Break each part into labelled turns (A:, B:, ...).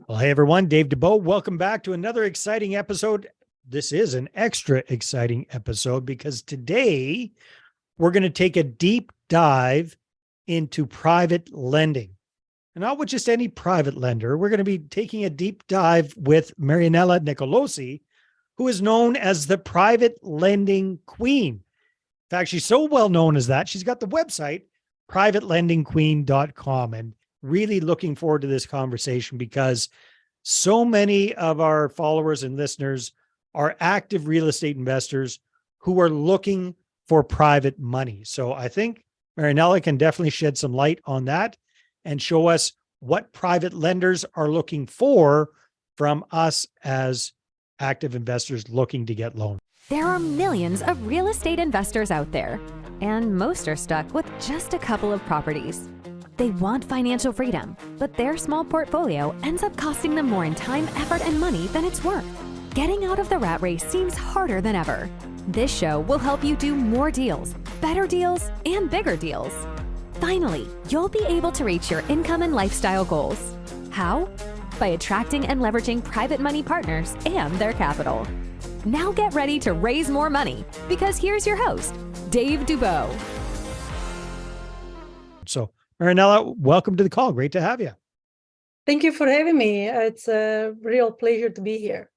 A: Well, hey everyone, Dave DeBoe. Welcome back to another exciting episode. This is an extra exciting episode because today we're going to take a deep dive into private lending. And not with just any private lender. We're going to be taking a deep dive with Marinella Nicolosi, who is known as the private lending queen. In fact, she's so well known as that. She's got the website, privatelendingqueen.com. And really looking forward to this conversation because so many of our followers and listeners are active real estate investors who are looking for private money. So I think Marinella can definitely shed some light on that and show us what private lenders are looking for from us as active investors looking to get loans.
B: There are millions of real estate investors out there, and most are stuck with just a couple of properties. They want financial freedom, but their small portfolio ends up costing them more in time, effort, and money than it's worth. Getting out of the rat race seems harder than ever. This show will help you do more deals, better deals, and bigger deals. Finally, you'll be able to reach your income and lifestyle goals. How? By attracting and leveraging private money partners and their capital. Now get ready to raise more money, because here's your host, Dave DeBoe.
A: So Marinella, welcome to the call. Great to have you.
C: Thank you for having me. It's a real pleasure to be here.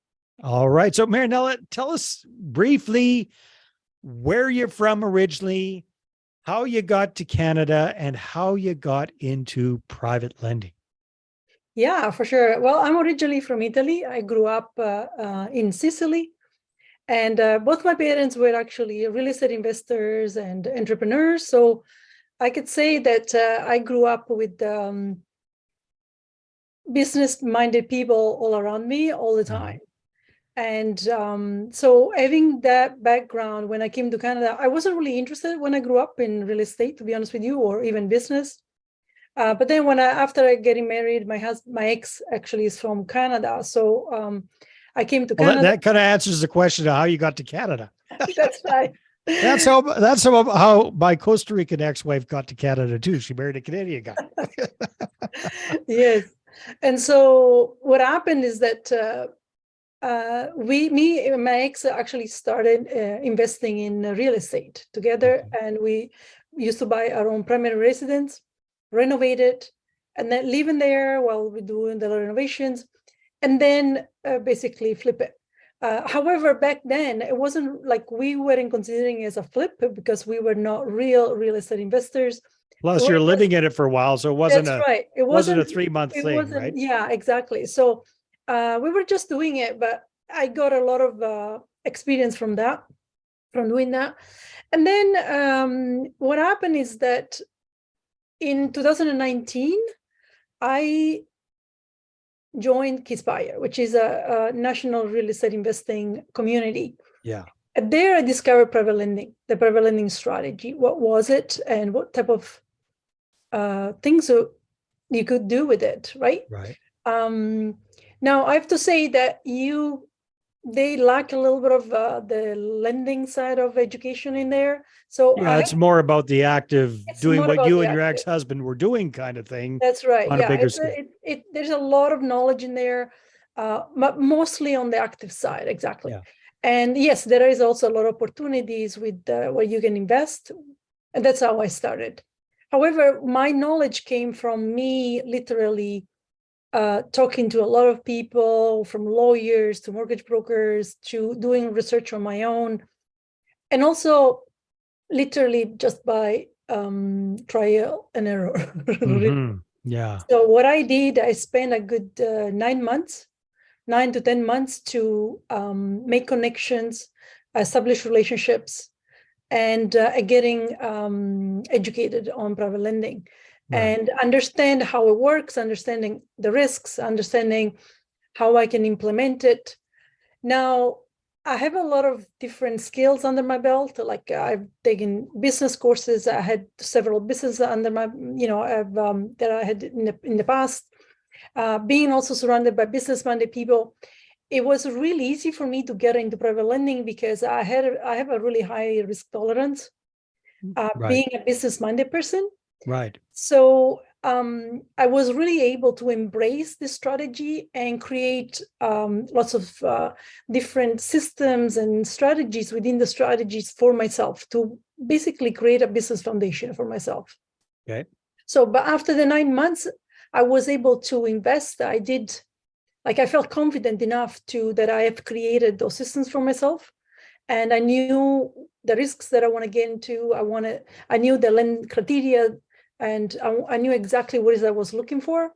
A: All right. So Marinella, tell us briefly where you're from originally, how you got to Canada, and how you got into private lending.
C: Yeah, for sure. Well, I'm originally from Italy. I grew up in Sicily, and both my parents were actually real estate investors and entrepreneurs. So I could say that I grew up with business-minded people all around me all the time. And so having that background, when I came to Canada, I wasn't really interested when I grew up in real estate, to be honest with you, or even business. But then after getting married, my ex actually is from Canada. So I came to Canada.
A: That kind of answers the question of how you got to Canada.
C: That's right.
A: That's how my Costa Rican ex-wife got to Canada too. She married a Canadian guy.
C: Yes. And so what happened is that me and my ex actually started investing in real estate together. Okay. And we used to buy our own primary residence, renovate it, and then live in there while we're doing the renovations, and then basically flip it. However, back then, it wasn't like we weren't considering it as a flip because we were not real estate investors.
A: Plus, you're living in it for a while, so it wasn't It wasn't a 3-month thing, right?
C: Yeah, exactly. So we were just doing it, but I got a lot of experience from doing that. And then what happened is that in 2019, I joined Kispire, which is a national real estate investing community.
A: Yeah.
C: And there I discovered private lending, the private lending strategy. What was it and what type of things you could do with it, right?
A: Right.
C: Now, I have to say that they lack a little bit of the lending side of education in there. So
A: yeah, it's more about the active doing what you and your ex-husband were doing kind of thing.
C: That's right.
A: On a bigger scale.
C: There's a lot of knowledge in there, but mostly on the active side. Exactly. Yeah. And yes, there is also a lot of opportunities with where you can invest. And that's how I started. However, my knowledge came from me literally talking to a lot of people, from lawyers to mortgage brokers to doing research on my own. And also literally just by trial and error.
A: Mm-hmm. Yeah.
C: So what I did, I spent a good 9 to 10 months to make connections, establish relationships, and getting educated on private lending. Right. And understand how it works, understanding the risks, understanding how I can implement it. Now, I have a lot of different skills under my belt. Like I've taken business courses. I had several businesses under my, that I had in the past. Being also surrounded by business-minded people, it was really easy for me to get into private lending because I have a really high risk tolerance. Right. Being a business-minded person.
A: Right.
C: So I was really able to embrace this strategy and create lots of different systems and strategies within the strategies for myself to basically create a business foundation for myself.
A: Okay.
C: So, but after the 9 months, I was able to invest. I felt confident enough that I have created those systems for myself. And I knew the risks that I want to get into. I knew the lend criteria, and I knew exactly what it is I was looking for.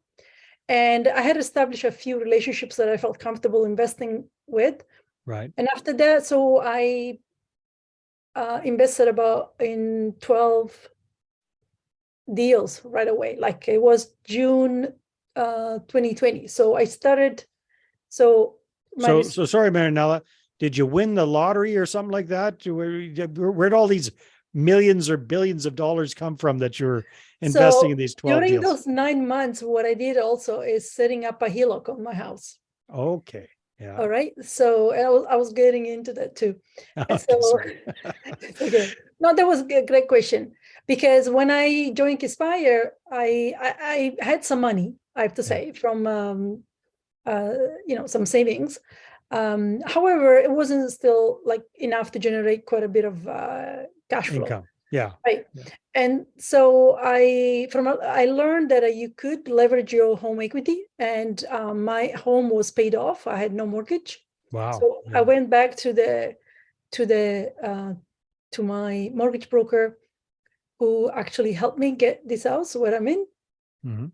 C: And I had established a few relationships that I felt comfortable investing with.
A: Right.
C: And after that, so I invested in 12 deals right away. Like it was June 2020. So I started. So
A: sorry, Marinella. Did you win the lottery or something like that? Where'd all these millions or billions of dollars come from that you're investing in these 12
C: during
A: deals?
C: those 9 months, what I did also is setting up a HELOC on my house.
A: Okay. Yeah.
C: All right. So I was getting into that too.
A: Okay,
C: So
A: sorry.
C: it's okay. No, that was a great question, because when I joined Kispire, I had some money, I have to say, from some savings. However, it wasn't still like enough to generate quite a bit of cash flow.
A: Income. Yeah.
C: Right.
A: Yeah.
C: And so I learned that you could leverage your home equity, and my home was paid off. I had no mortgage.
A: Wow.
C: So
A: Yeah.
C: I went back to my mortgage broker, who actually helped me get this house where I'm in.
A: Mm-hmm.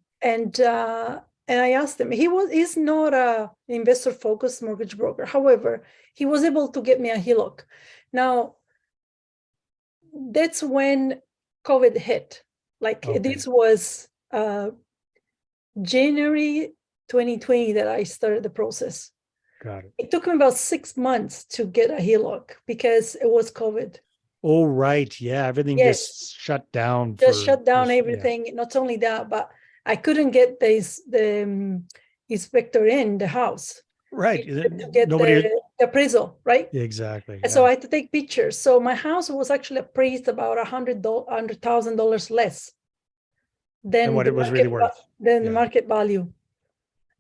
C: And I asked him. He's not a investor focused mortgage broker. However, he was able to get me a HELOC. Now, that's when COVID hit. This was January 2020 that I started the process.
A: Got it.
C: It took me about 6 months to get a HELOC because it was COVID.
A: Oh, right. Yeah. Everything just shut down.
C: Shut down everything. Yeah. Not only that, but I couldn't get the inspector in the house.
A: Right.
C: To get the appraisal, right?
A: Exactly.
C: Yeah. So I had to take pictures. So my house was actually appraised about $100,000 less than
A: what it was really worth.
C: Than the market value.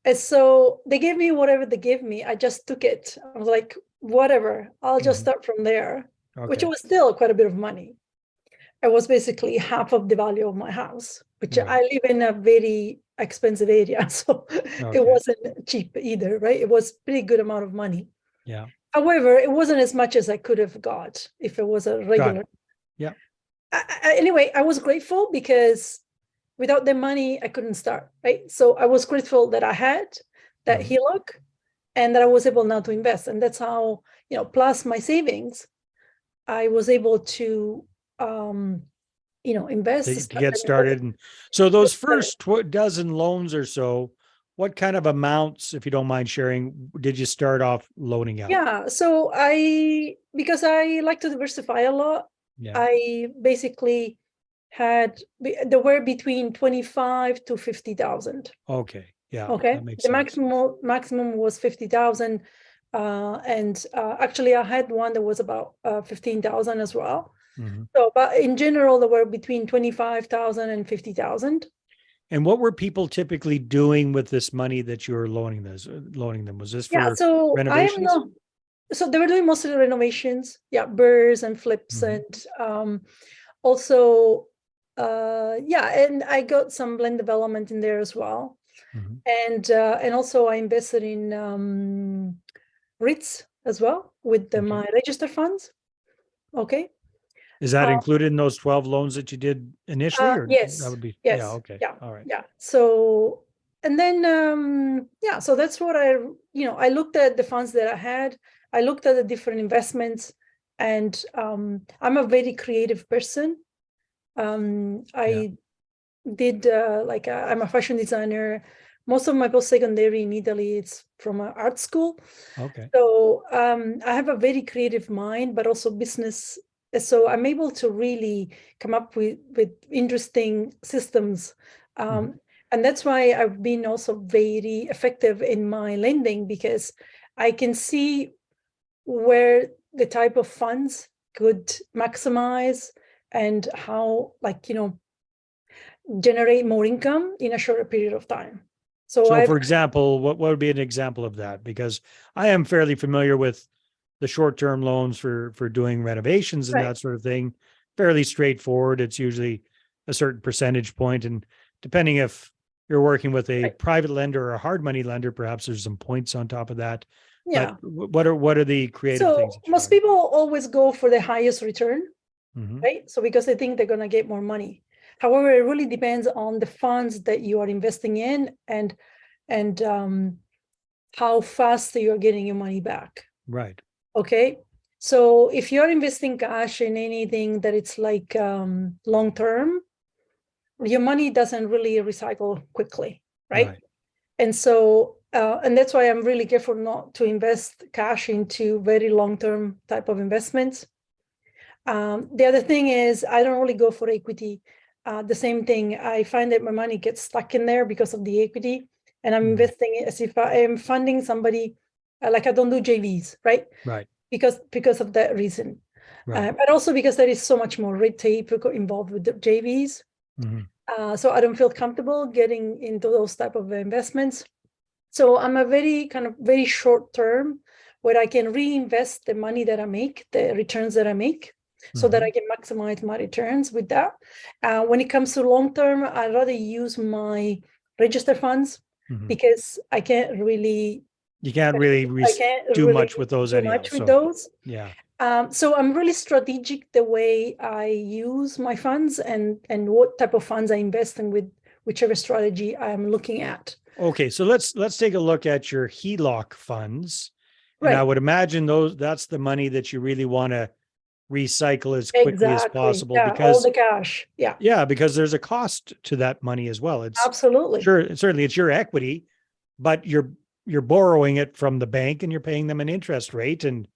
C: And so they gave me whatever they gave me. I just took it. I was like, whatever, I'll just start from there, which was still quite a bit of money. It was basically half of the value of my house, which I live in a very expensive area. So it wasn't cheap either, right? It was pretty good amount of money.
A: Yeah.
C: However, it wasn't as much as I could have got if it was a regular.
A: Yeah.
C: Anyway, I was grateful because without the money, I couldn't start, right? So I was grateful that I had that HELOC and that I was able now to invest. And that's how, plus my savings, I was able to, invest.
A: To get started. And so those first dozen loans or so, what kind of amounts, if you don't mind sharing, did you start off loaning out?
C: Yeah. So because I like to diversify a lot, I basically there were between 25 to 50,000.
A: Okay. Yeah.
C: Okay.
A: That makes
C: The
A: sense.
C: maximum was 50,000. And actually I had one that was about 15,000 as well.
A: Mm-hmm.
C: So, but in general, there were between 25,000 and 50,000.
A: And what were people typically doing with this money that you were loaning them? Was this for renovations?
C: So they were doing mostly renovations. Yeah. Burrs and flips. And also, and I got some land development in there as well. And also I invested in REITs as well with my registered funds. Okay.
A: Is that included in those 12 loans that you did initially? Or
C: yes.
A: That would be,
C: yes.
A: Yeah. Okay.
C: Yeah.
A: All right.
C: Yeah. So, and then, so that's what I looked at the funds that I had. I looked at the different investments, and I'm a very creative person. I did I'm a fashion designer. Most of my post-secondary in Italy, it's from an art school.
A: Okay.
C: So I have a very creative mind, but also business. So I'm able to really come up with interesting systems. And that's why I've been also very effective in my lending, because I can see where the type of funds could maximize and how, generate more income in a shorter period of time. So
A: So, for example, what would be an example of that? Because I am fairly familiar with the short-term loans for doing renovations and
C: right,
A: that sort of thing. Fairly straightforward. It's usually a certain percentage point, and depending if you're working with a
C: right.
A: private lender or a hard money lender, perhaps there's some points on top of that.
C: Yeah.
A: But what are the creative things
C: So
A: that you're
C: most
A: talking
C: people always go for the highest return,
A: about? Mhm.
C: right? So because they think they're going to get more money. However, it really depends on the funds that you are investing in and how fast you're getting your money back.
A: Right.
C: Okay. So if you're investing cash in anything that it's like long term, your money doesn't really recycle quickly, right?
A: Right.
C: And so, and that's why I'm really careful not to invest cash into very long-term type of investments. The other thing is I don't really go for equity. The same thing, I find that my money gets stuck in there because of the equity, and I'm
A: Mhm.
C: investing it as if I am funding somebody. Like I don't do JVs, right?
A: Right.
C: Because of that reason,
A: Right.
C: and also because there is so much more red tape involved with the JVs.
A: Mhm.
C: So I don't feel comfortable getting into those type of investments. So I'm a very kind of very short term where I can reinvest the money that I make, the returns that I make, so that I
A: Mhm.
C: can maximize my returns with that. When it comes to long term, I'd rather use my register funds
A: Mhm.
C: because I can't really
A: You can't really do
C: really
A: much with those
C: do
A: anyhow.
C: much with
A: So,
C: those.
A: yeah.
C: So I'm really strategic the way I use my funds and what type of funds I invest in with whichever strategy I'm looking at.
A: Okay, so let's take a look at your HELOC funds. And I
C: Right.
A: would imagine that's the money that you really want to recycle as quickly as
C: Exactly.
A: possible
C: Yeah, all
A: because
C: the cash. Yeah,
A: because there's a cost to that money as well. It's
C: absolutely.
A: sure certainly it's your equity, but you're borrowing it from the bank and you're paying them an interest rate. And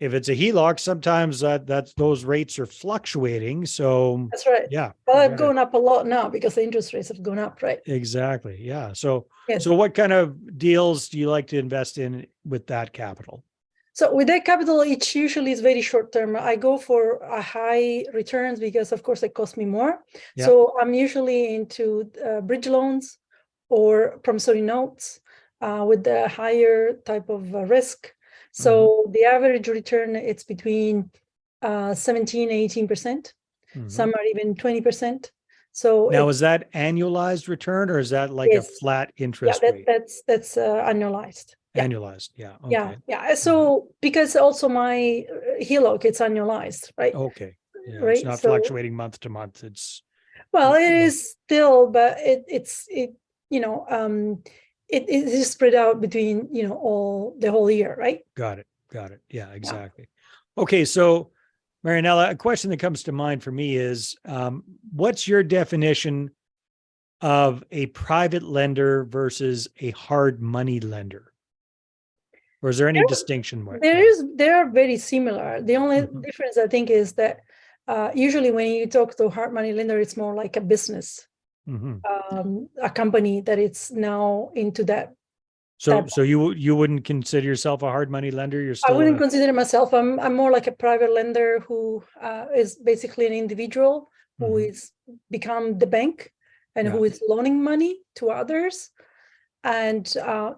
A: if it's a HELOC, sometimes that's those rates are fluctuating. So
C: That's right.
A: yeah,
C: Well,
A: you
C: I've
A: gotta
C: gone up a lot now because the interest rates have gone up, right?
A: exactly. Yeah. So
C: Yes.
A: what kind of deals do you like to invest in with that capital?
C: So with that capital, it usually is very short term. I go for a high returns because, of course, it costs me more.
A: Yeah.
C: So I'm usually into bridge loans or promissory notes with the higher type of risk.
A: Mhm.
C: So the average return, it's between 17, 18%.
A: Mhm.
C: Some are even 20%. So
A: Now,
C: it's
A: is that annualized return or is that like a
C: yes,
A: flat
C: yeah,
A: interest rate?
C: that's annualized. Yeah.
A: Annualized. Yeah.
C: Yeah,
A: Okay.
C: yeah.
A: Mhm.
C: So because also my HELOC, it's annualized, right?
A: Okay. Yeah. It's
C: Right.
A: not
C: So
A: fluctuating month to month. It's
C: well, it
A: well,
C: is still, but it you know it is spread out between all the whole year, right?
A: got it. Got it. Yeah,
C: Yeah.
A: exactly. Okay. So, Marinella, a question that comes to mind for me is what's your definition of a private lender versus a hard money lender? Or is there any distinction there?
C: They are very similar. The only
A: Mhm.
C: difference I think is that usually when you talk to hard money lender, it's more like a business,
A: Mhm.
C: a company that it's now into that
A: So
C: type.
A: you wouldn't consider yourself a hard money lender? You're
C: I
A: still
C: wouldn't
A: a
C: consider myself. I'm more like a private lender who is basically an individual who
A: Mhm.
C: is become the bank and
A: Yeah.
C: who is loaning money to others. And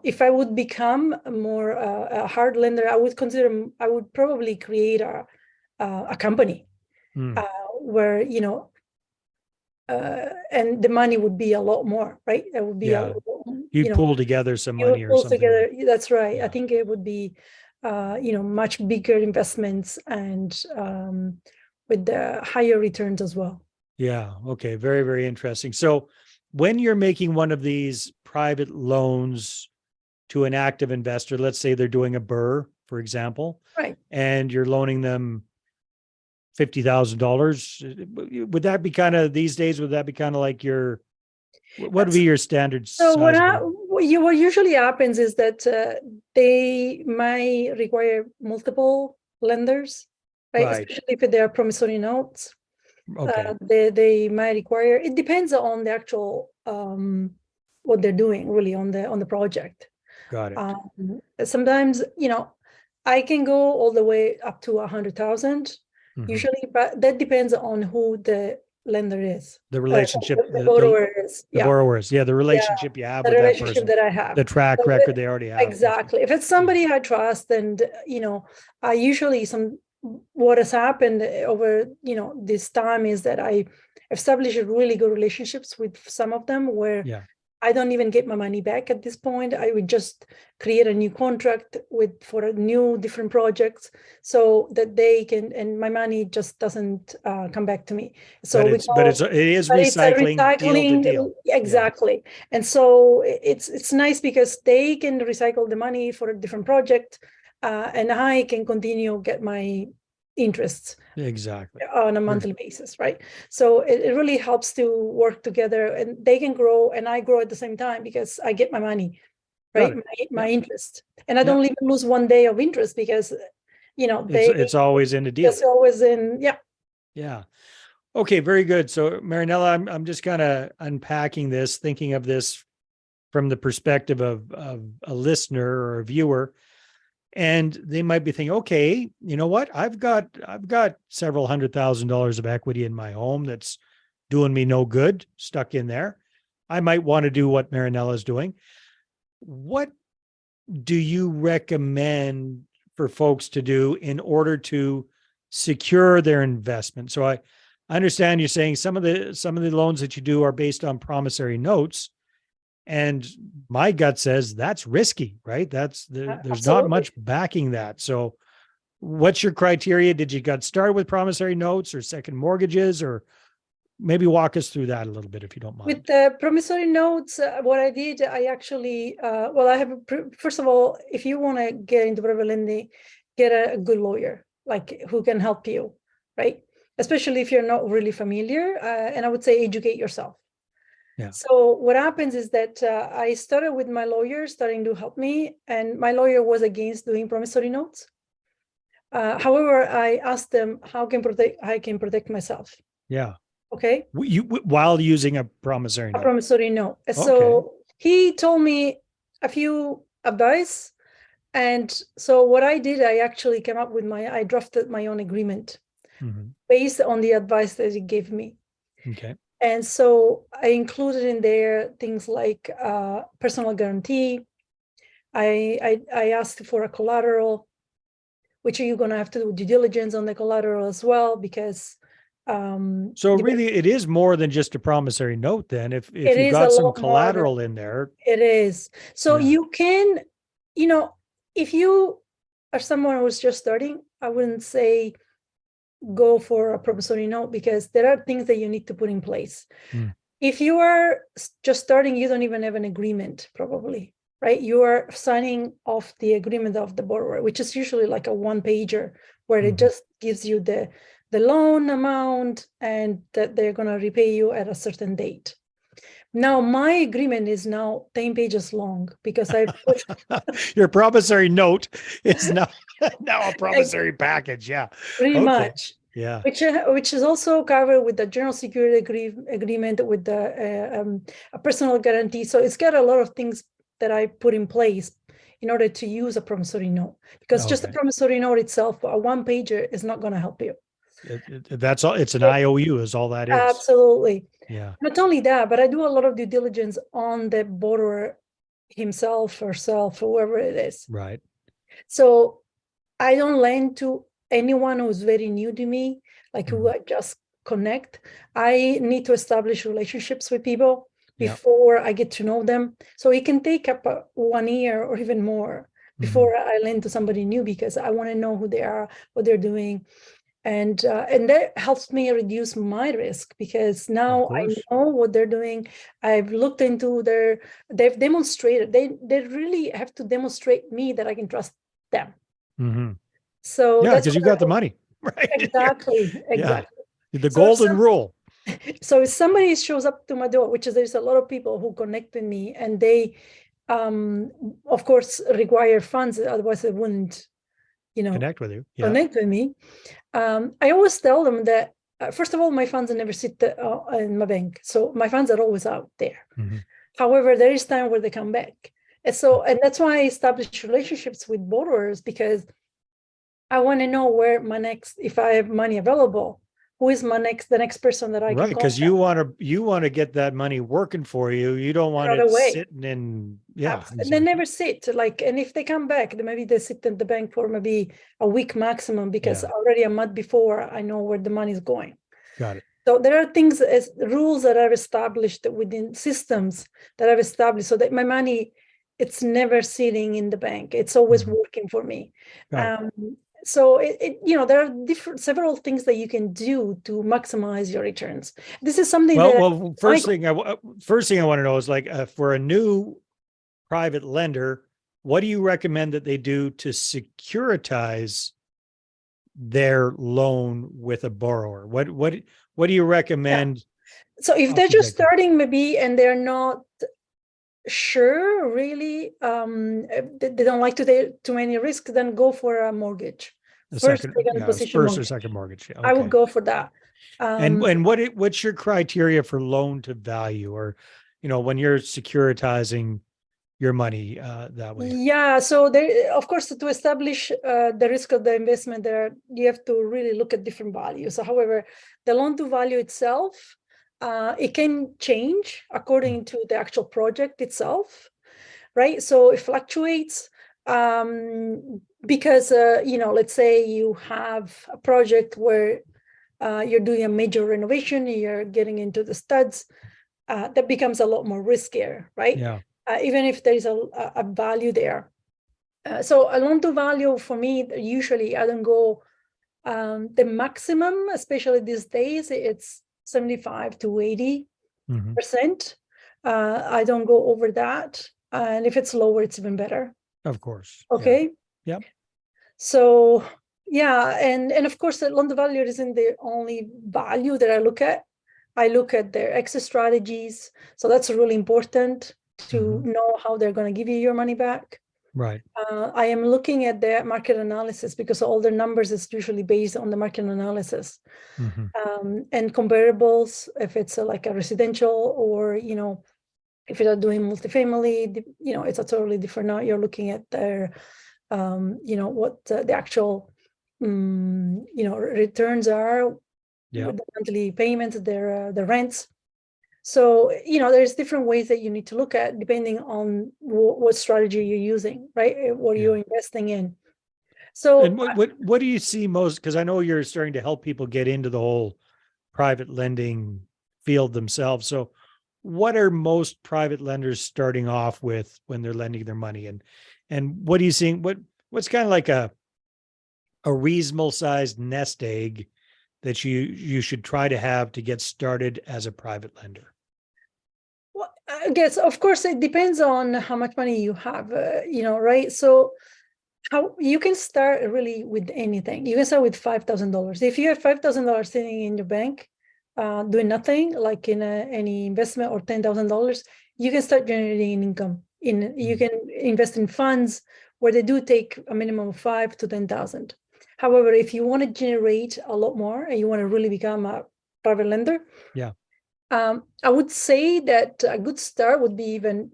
C: if I would become more a hard lender, I would probably create a company
A: Mm.
C: where and the money would be a lot more, right? It would be
A: Yeah. You'd pull together some
C: you
A: money
C: would
A: or
C: pull
A: something like
C: together. That's right. I
A: yeah.
C: think it would be, much bigger investments and with the higher returns as well.
A: Yeah. Okay. Very, very interesting. So when you're making one of these private loans to an active investor, let's say they're doing a BRRRR, for example,
C: Right.
A: and you're loaning them $50,000, would that be kind of these days, would that be kind of like what would be your standard
C: So
A: size of a loan?
C: what usually happens is that they might require multiple lenders, right?
A: Right.
C: Especially if they are promissory notes.
A: Okay.
C: They might require. It depends on the actual what they're doing, really on the project.
A: Got it.
C: Sometimes, I can go all the way up to 100,000
A: Mhm.
C: usually, but that depends on who the lender is.
A: The relationship,
C: The borrower is.
A: the
C: Yeah.
A: borrowers. Yeah. The relationship you have
C: The
A: with that
C: relationship
A: person,
C: that I have.
A: the track
C: So
A: record they already have.
C: exactly. If it's somebody I trust, and I usually what has happened over this time is that I established really good relationships with some of them where
A: Yeah.
C: I don't even get my money back at this point. I would just create a new contract for a new different projects so that they can, and my money just doesn't come back to me. So
A: But it is
C: it's a
A: recycling deal to deal.
C: exactly. Yeah. And so it's nice because they can recycle the money for a different project, and I can continue get my interests
A: Exactly
C: on a monthly basis, right? So it really helps to work together, and they can grow and I grow at the same time because I get my money, right? My interest, and I don't even lose one day of interest because
A: it's always in the deal.
C: It's always in.
A: Yeah. Okay, very good. So Marinella, I'm just kind of unpacking this, thinking of this from the perspective of a listener or a viewer. And they might be thinking, okay, you know what? I've got several $100,000 of equity in my home that's doing me no good, stuck in there. I might want to do what Marinella is doing. What do you recommend for folks to do in order to secure their investment? So I understand you're saying some of the loans that you do are based on promissory notes. And my gut says that's risky, right? There's
C: Absolutely.
A: not much backing that. So what's your criteria? Did you get started with promissory notes or second mortgages, or maybe walk us through that a little bit, if you don't mind.
C: With the promissory notes, what I did, I actually, I have, first of all, if you want to get into private lending, get a good lawyer, like who can help you, right? Especially if you're not really familiar, and I would say educate yourself. Yeah. So what happens is that I started with my lawyer starting to help me, and my lawyer was against doing promissory notes. However, I asked them how I can protect myself. Yeah. Okay.
A: While using a promissory note.
C: A promissory note. Okay. So he told me a few advice, and so what I did, I actually came up with I drafted my own agreement based on the advice that he gave me. Okay. And so I included in there things like personal guarantee. I asked for a collateral, which you're going to have to do due diligence on the collateral as well, because
A: so really it is more than just a promissory note then. If you've got some collateral in there.
C: It is. So you can, if you are someone who's just starting, I wouldn't say go for a promissory note because there are things that you need to put in place. If you are just starting, you don't even have an agreement probably, right? You are signing off the agreement of the borrower, which is usually like a one-pager where it just gives you the loan amount and that they're going to repay you at a certain date. Now, my agreement is now 10 pages long because I put
A: your promissory note is now a promissory package. Yeah.
C: Pretty much.
A: Yeah.
C: Which is also covered with the general security agreement with the a personal guarantee. So it's got a lot of things that I put in place in order to use a promissory note, because just a promissory note itself, a one-pager, is not going to help you.
A: That's all. It's an IOU is all that is.
C: Absolutely.
A: Yeah.
C: Not only that, but I do a lot of due diligence on the borrower himself, herself, whoever it is.
A: Right.
C: So I don't lend to anyone who's very new to me, like who I just connect. I need to establish relationships with people before I get to know them. So it can take up 1 year or even more before I lend to somebody new, because I want to know who they are, what they're doing. And that helps me reduce my risk, because now I know what they're doing. I've looked into they've demonstrated, they really have to demonstrate me that I can trust them. So
A: yeah, because you got the money, right?
C: Exactly.
A: Yeah. The golden rule.
C: So if somebody shows up to my door, which is, there's a lot of people who connect with me, and they, of course, require funds, otherwise they wouldn't,
A: connect with you. Yeah.
C: Connect with me. I always tell them that, first of all, my funds never sit in my bank. So my funds are always out there. However, there is time where they come back. And that's why I establish relationships with borrowers, because I want to know where if I have money available, who is the next person that I
A: Right,
C: can
A: because
C: contact
A: you want to get that money working for you. You don't want
C: right
A: it
C: away.
A: sitting in, yeah,
C: And they
A: exactly.
C: never sit like, and if they come back, then maybe they sit in the bank for maybe a week maximum, because
A: Yeah.
C: already a month before I know where the money is going.
A: Got it.
C: So there are things as rules that I've established within systems that I've established so that my money, it's never sitting in the bank. It's always
A: Mhm.
C: working for me.
A: Got it.
C: So there are several things that you can do to maximize your returns. This is something that
A: Well, first thing I want to know is like for a new private lender, what do you recommend that they do to securitize their loan with a borrower? What do you recommend
C: so if
A: off
C: they're
A: the
C: just
A: get-go?
C: starting maybe and they're not sure really, they don't like to take too many risks, then go for a mortgage.
A: The
C: First,
A: second,
C: they're going to
A: yeah,
C: position
A: first or
C: mortgage.
A: second mortgage. Yeah,
C: I would
A: okay.
C: go for that.
A: And what's your criteria for loan to value, or when you're securitizing your money that way?
C: Yeah, so there, of course, to establish the risk of the investment, there you have to really look at different values. So, however, the loan to value itself, it can change according to the actual project itself, right? So it fluctuates because let's say you have a project where you're doing a major renovation, you're getting into the studs, that becomes a lot more riskier, right?
A: Yeah.
C: Even if there is a value there. So a loan to value for me, usually I don't go the maximum, especially these days, it's 75 to 80%. I don't go over that. And if it's lower, it's even better.
A: Of course.
C: Okay.
A: Yeah.
C: So yeah, and of course, the loan to value isn't the only value that I look at. I look at their exit strategies. So that's really important to know how they're going to give you your money back.
A: Right.
C: I am looking at their market analysis because all their numbers is usually based on the market analysis. And comparables, if it's like a residential or, if you're doing multifamily, it's a totally different. Now you're looking at their, what the actual, returns are,
A: Yeah.
C: with the monthly payments, their the rents. So, there's different ways that you need to look at depending on what strategy you're using, right? What you're investing in. So,
A: And what do you see most? Because I know you're starting to help people get into the whole private lending field themselves. So what are most private lenders starting off with when they're lending their money? And what are you seeing? What's kind of like a reasonable sized nest egg that you should try to have to get started as a private lender?
C: well, I guess, of course, it depends on how much money you have, right? So, how you can start really with anything. You can start with $5,000. If you have $5,000 sitting in your bank, doing nothing, like in any investment, or $10,000, you can start generating income. You can invest in funds where they do take a minimum of 5 to 10,000. However, if you want to generate a lot more and you want to really become a private lender,
A: Yeah.
C: I would say that a good start would be even,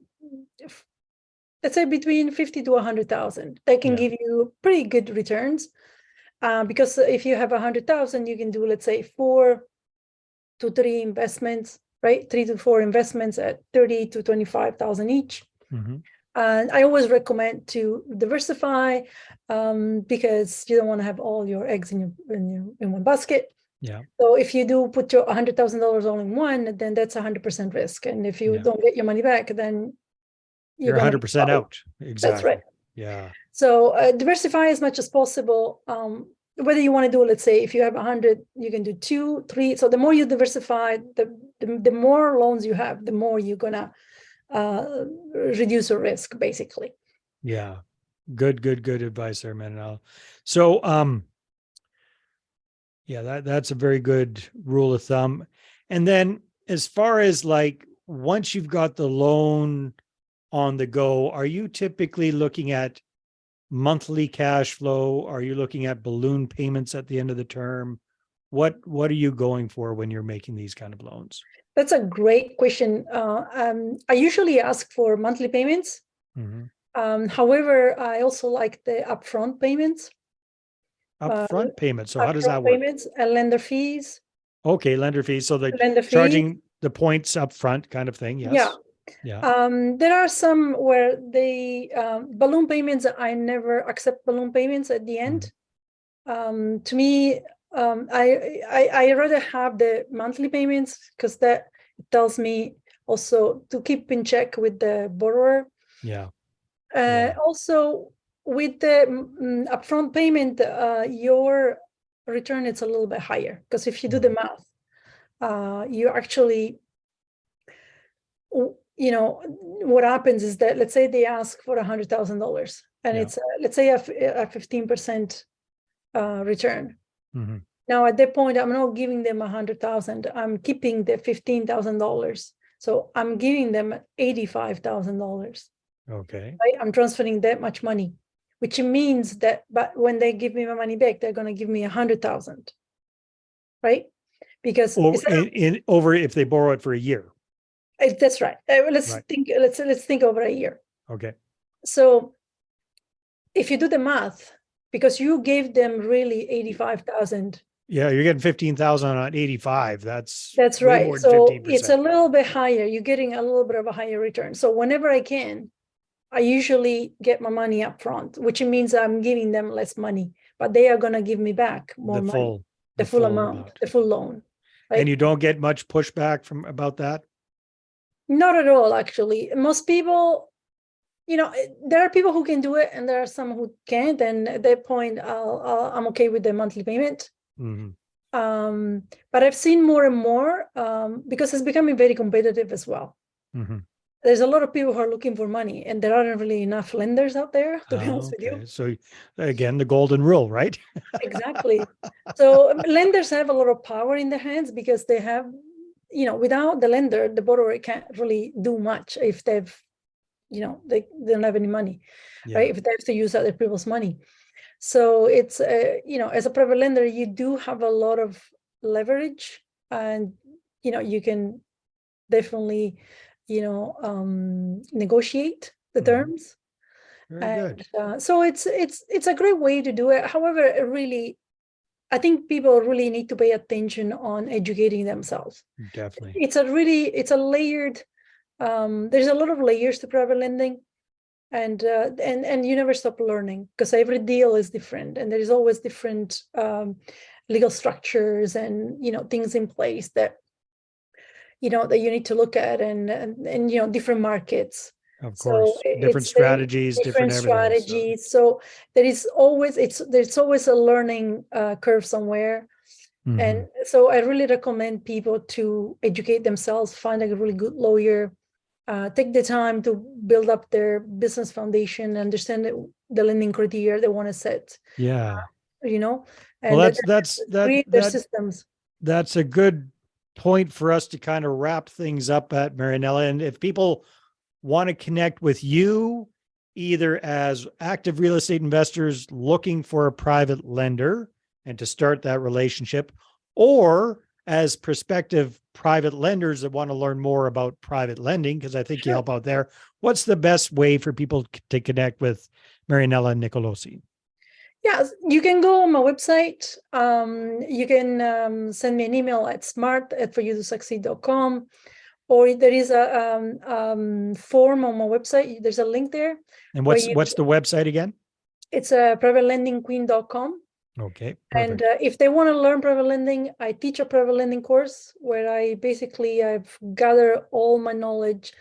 C: let's say, between 50 to 100,000. They can give you pretty good returns, because if you have 100,000, you can do, let's say, 4 to 3 investments, right? 3 to 4 investments at 30 to 25,000 each. And I always recommend to diversify, because you don't want to have all your eggs in one basket.
A: Yeah.
C: So if you do put your $100,000 all in one, then that's 100% risk. And if you don't get your money back, then
A: you're 100% out. Exactly.
C: That's right.
A: Yeah.
C: So diversify as much as possible. Whether you want to do, let's say, if you have 100, you can do 2, 3. So the more you diversify, the more loans you have, the more you're gonna reduce your risk, basically.
A: Yeah. Good advice there, Marinella. So, yeah, that's a very good rule of thumb. And then as far as like, once you've got the loan on the go, are you typically looking at monthly cash flow? Are you looking at balloon payments at the end of the term? What are you going for when you're making these kind of loans?
C: That's a great question. I usually ask for monthly payments. However, I also like the upfront payments.
A: Upfront payments. So how does
C: Upfront
A: that work?
C: payments and lender fees.
A: Okay, lender fees. So they're
C: lender fee.
A: charging the points up front kind of thing. Yes.
C: Yeah.
A: Yeah.
C: There are some where they balloon payments. I never accept balloon payments at the end. To me, I rather have the monthly payments because that tells me also to keep in check with the borrower.
A: Yeah.
C: Also, with the upfront payment, your return is a little bit higher because if you do the math, you actually, what happens is that, let's say they ask for $100,000 and it's let's say a 15% return. Now at that point, I'm not giving them 100,000. I'm keeping the $15,000. So I'm giving them $85,000.
A: Okay.
C: Right? I'm transferring that much money, which means that, but when they give me my money back, they're going to give me 100,000. Right? Because
A: over if they borrow it for a year.
C: That's right. Let's think over a year.
A: Okay.
C: So if you do the math, because you gave them really 85,000.
A: Yeah, you're getting 15,000 on 85. That's
C: right.
A: More than
C: So
A: 15%.
C: it's a little bit higher. You're getting a little bit of a higher return. So whenever I can, I usually get my money up front, which means I'm giving them less money, but they are going to give me back more money, the full amount, the full loan. Right?
A: And you don't get much pushback from about that?
C: Not at all, actually. Most people, there are people who can do it and there are some who can't. And at that point, I'm okay with the monthly payment. But I've seen more and more because it's becoming very competitive as well. There's a lot of people who are looking for money and there aren't really enough lenders out there, to be honest with you.
A: So again, the golden rule, right?
C: Exactly. So lenders have a lot of power in their hands because they have, without the lender, the borrower can't really do much if they've, they don't have any money, right? If they have to use other people's money. So it's, as a private lender, you do have a lot of leverage and, you can definitely, negotiate the terms.
A: Very good.
C: So it's a great way to do it. However, I think people really need to pay attention on educating themselves.
A: Definitely.
C: It's a layered, there's a lot of layers to private lending and you never stop learning because every deal is different and there's always different legal structures and, things in place that, that you need to look at and different markets.
A: Of course, so different strategies, different
C: strategies. So there's always a learning curve somewhere. And so I really recommend people to educate themselves, find a really good lawyer, take the time to build up their business foundation, understand the lending criteria they want to set.
A: Yeah.
C: And
A: well, that's
C: create their systems.
A: That's a good point for us to kind of wrap things up at, Marinella. And if people want to connect with you, either as active real estate investors looking for a private lender and to start that relationship, or as prospective private lenders that want to learn more about private lending, because I think you help out there, what's the best way for people to connect with Marinella Nicolosi?
C: Yeah, you can go on my website. You can send me an email at smart@foryouttosucceed.com, or there is a form on my website. There's a link there.
A: And what's the website again?
C: It's privatelendingqueen.com.
A: Okay,
C: perfect. And if they want to learn private lending, I teach a private lending course where I've gathered all my knowledge,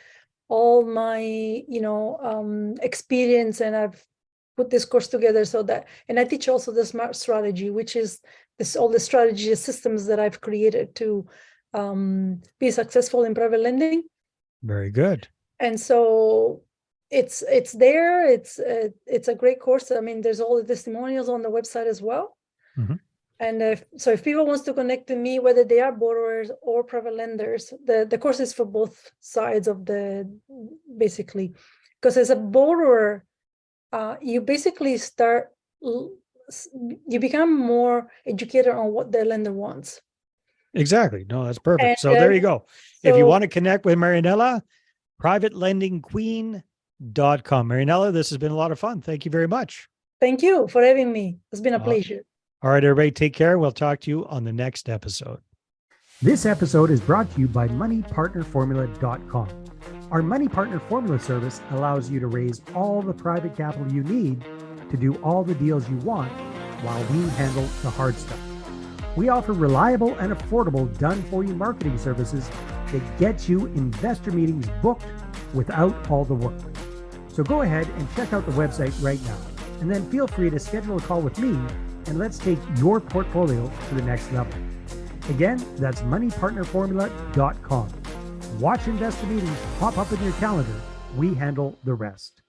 C: all my experience, and I've put this course together and I teach also the SMART strategy, which is all the strategy systems that I've created to be successful in private lending.
A: Very good.
C: And so it's there. It's a great course. I mean, there's all the testimonials on the website as well. And so if people wants to connect to me, whether they are borrowers or private lenders, the course is for both sides of basically, because as a borrower, you basically you become more educated on what the lender wants.
A: Exactly. No, that's perfect. And, so there you go. If you want to connect with Marinella, privatelendingqueen.com. Marinella, this has been a lot of fun. Thank you very much.
C: Thank you for having me. It's been a pleasure.
A: All right, everybody, take care. We'll talk to you on the next episode. This episode is brought to you by MoneyPartnerFormula.com. Our Money Partner Formula service allows you to raise all the private capital you need to do all the deals you want while we handle the hard stuff. We offer reliable and affordable done-for-you marketing services that get you investor meetings booked without all the work. So go ahead and check out the website right now, and then feel free to schedule a call with me, and let's take your portfolio to the next level. Again, that's moneypartnerformula.com. Watch investor meetings pop up in your calendar. We handle the rest.